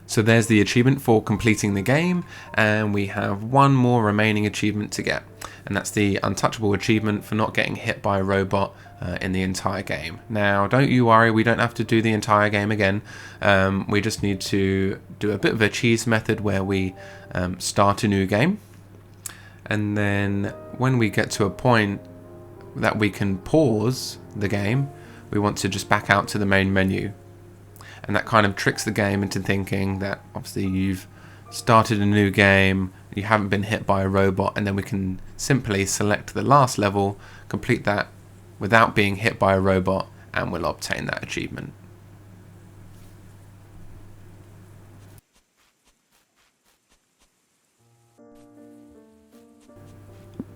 So there's the achievement for completing the game, and we have one more remaining achievement to get, and that's the Untouchable achievement for not getting hit by a robot in the entire game. Now, don't you worry, we don't have to do the entire game again. We just need to do a bit of a cheese method where we start a new game, and then when we get to a point that we can pause the game, we want to just back out to the main menu. And that kind of tricks the game into thinking that obviously you've started a new game, you haven't been hit by a robot, and then we can simply select the last level, complete that without being hit by a robot, and we'll obtain that achievement.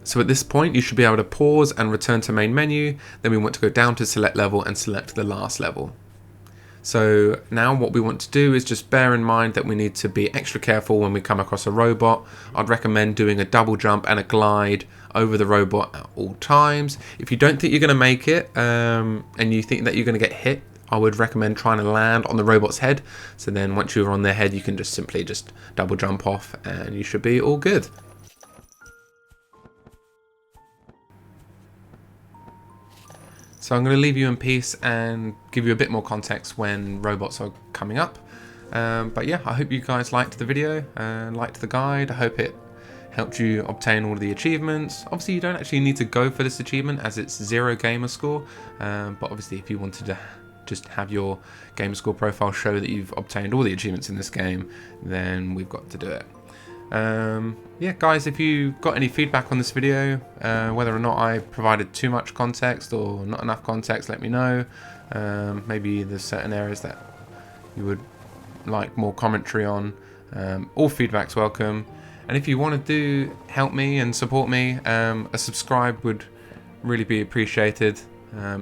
So at this point you should be able to pause and return to main menu, then we want to go down to select level and select the last level. So now what we want to do is just bear in mind that we need to be extra careful when we come across a robot. I'd recommend doing a double jump and a glide over the robot at all times. If you don't think you're going to make it and you think that you're going to get hit, I would recommend trying to land on the robot's head. So then once you're on their head, you can just simply double jump off and you should be all good. So I'm going to leave you in peace and give you a bit more context when robots are coming up. But yeah, I hope you guys liked the video and liked the guide. I hope it helped you obtain all of the achievements. Obviously, you don't actually need to go for this achievement as it's 0 gamer score. But obviously, if you wanted to just have your gamer score profile show that you've obtained all the achievements in this game, then we've got to do it. Yeah, guys, if you got any feedback on this video, whether or not I provided too much context or not enough context, let me know. Maybe there's certain areas that you would like more commentary on. All feedback's welcome. And if you want to help me and support me, a subscribe would really be appreciated.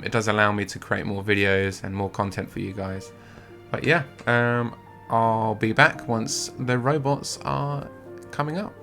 It does allow me to create more videos and more content for you guys. But yeah, I'll be back once the robots are coming up.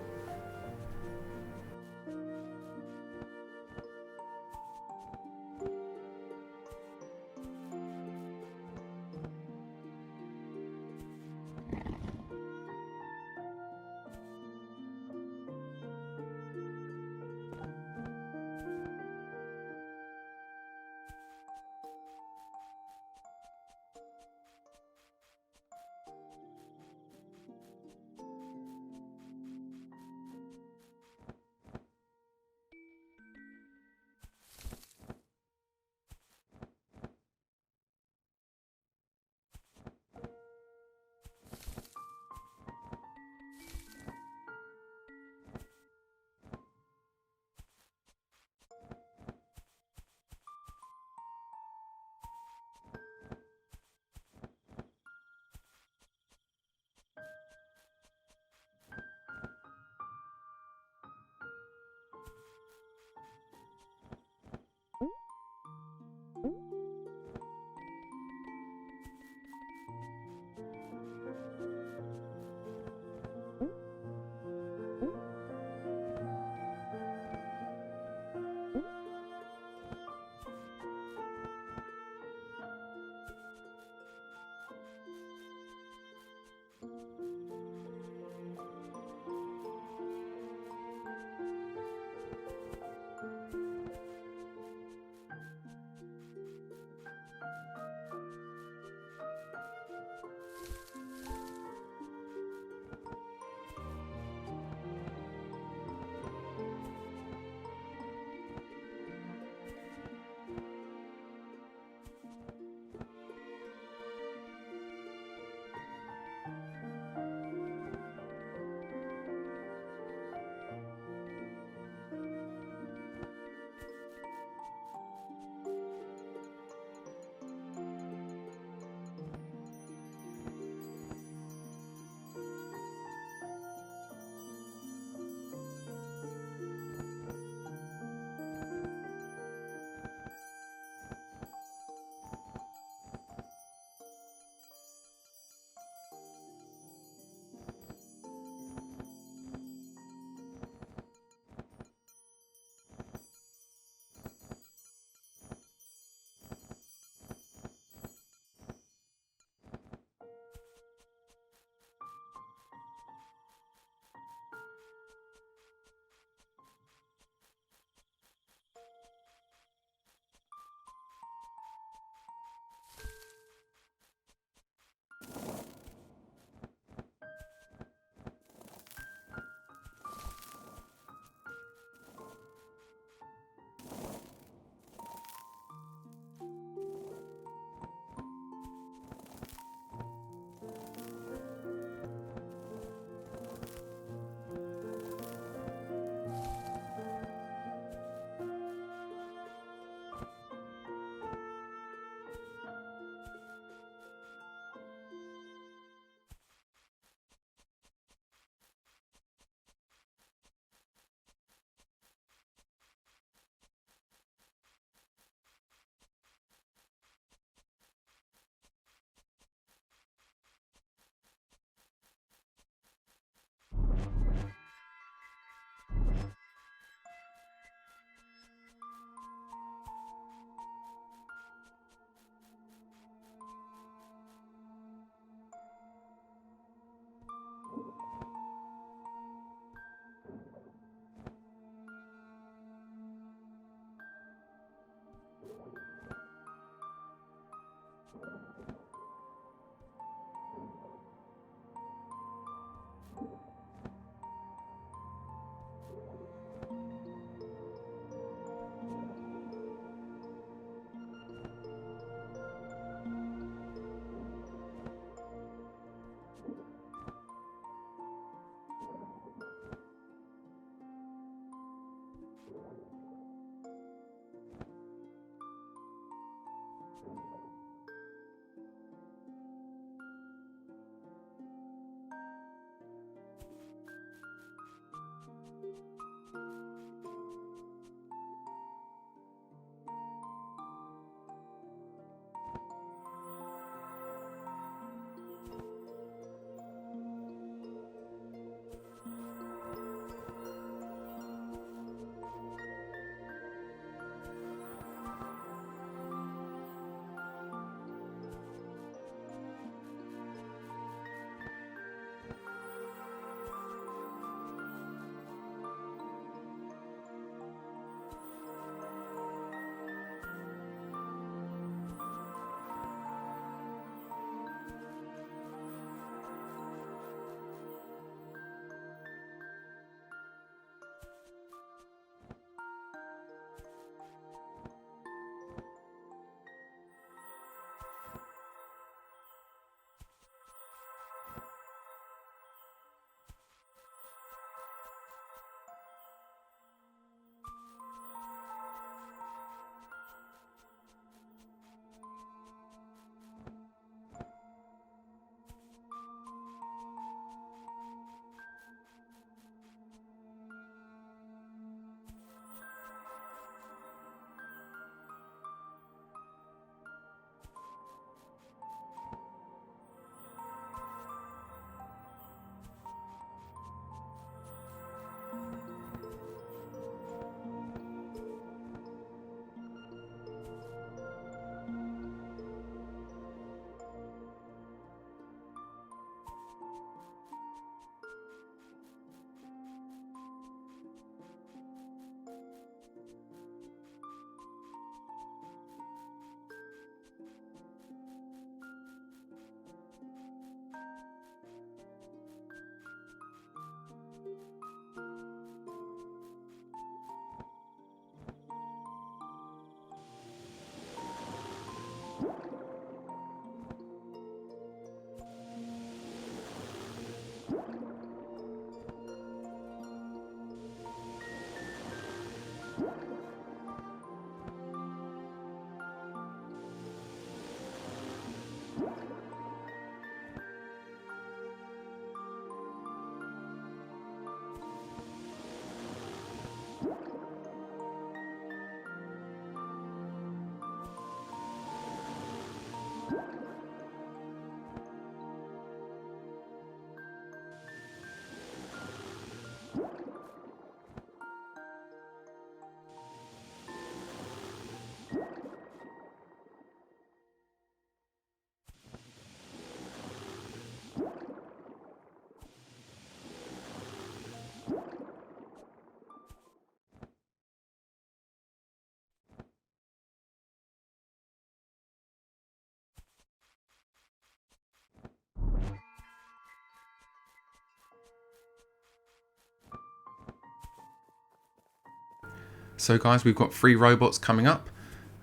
So guys, we've got 3 robots coming up.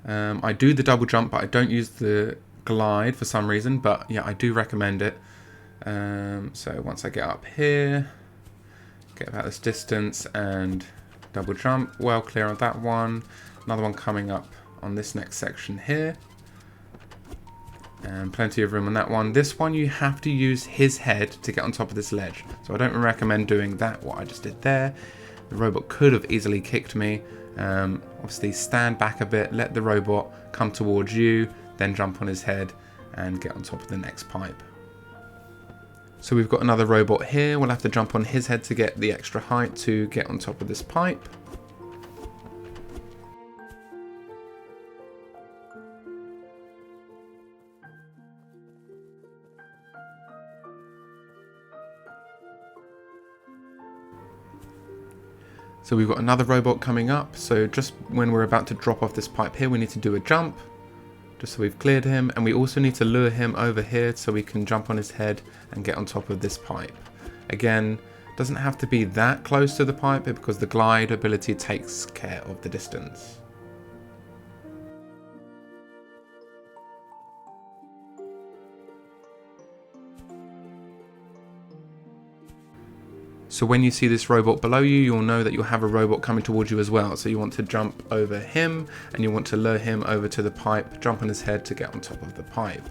I do the double jump, but I don't use the glide for some reason, but yeah, I do recommend it. So once I get up here, get about this distance and double jump, well clear on that one. Another one coming up on this next section here. And plenty of room on that one. This one you have to use his head to get on top of this ledge. So I don't recommend doing that, what I just did there. The robot could have easily kicked me. Obviously stand back a bit, let the robot come towards you, then jump on his head and get on top of the next pipe. So we've got another robot here. We'll have to jump on his head to get the extra height to get on top of this pipe. So we've got another robot coming up, so just when we're about to drop off this pipe here, we need to do a jump, just so we've cleared him, and we also need to lure him over here so we can jump on his head and get on top of this pipe. Again, doesn't have to be that close to the pipe because the glide ability takes care of the distance. So when you see this robot below you, you'll know that you'll have a robot coming towards you as well. So you want to jump over him and you want to lure him over to the pipe, jump on his head to get on top of the pipe.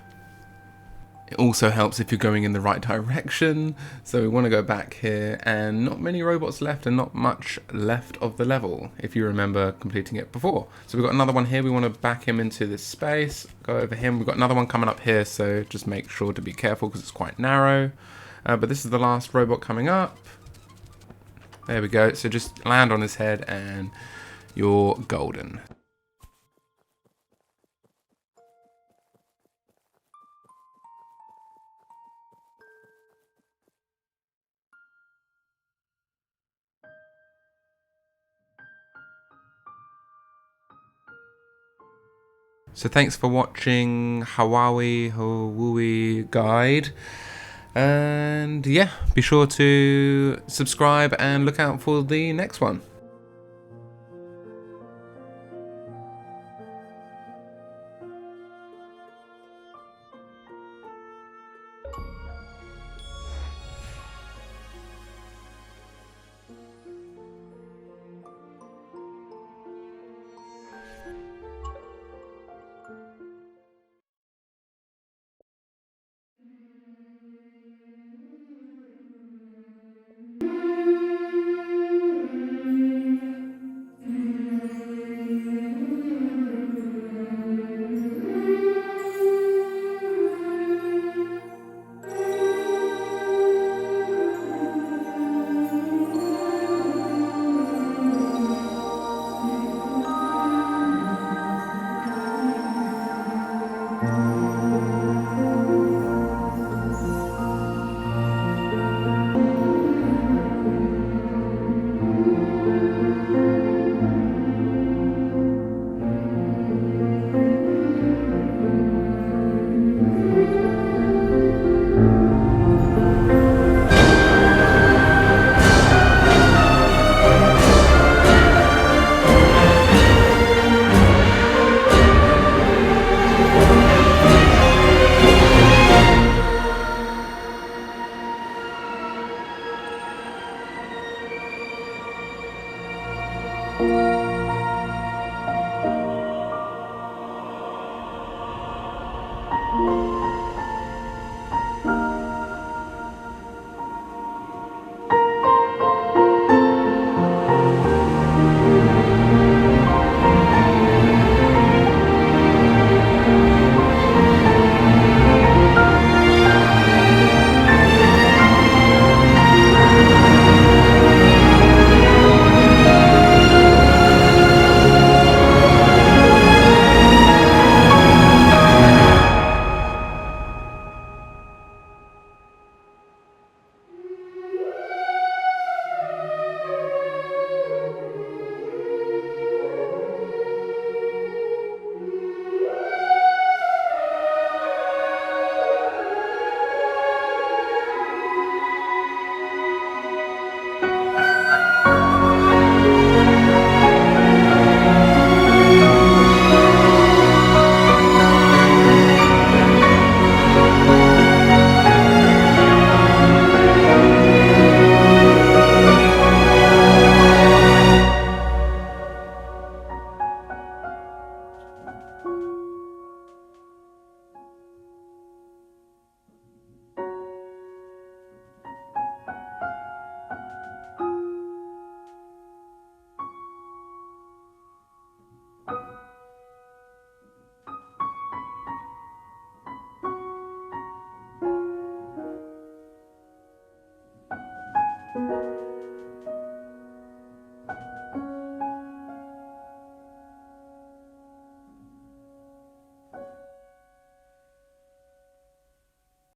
It also helps if you're going in the right direction. So we want to go back here, and not many robots left and not much left of the level, if you remember completing it before. So we've got another one here. We want to back him into this space, go over him. We've got another one coming up here, so just make sure to be careful because it's quite narrow. But this is the last robot coming up. There we go, so just land on his head and you're golden. So thanks for watching Hawui Guide. And yeah, be sure to subscribe and look out for the next one.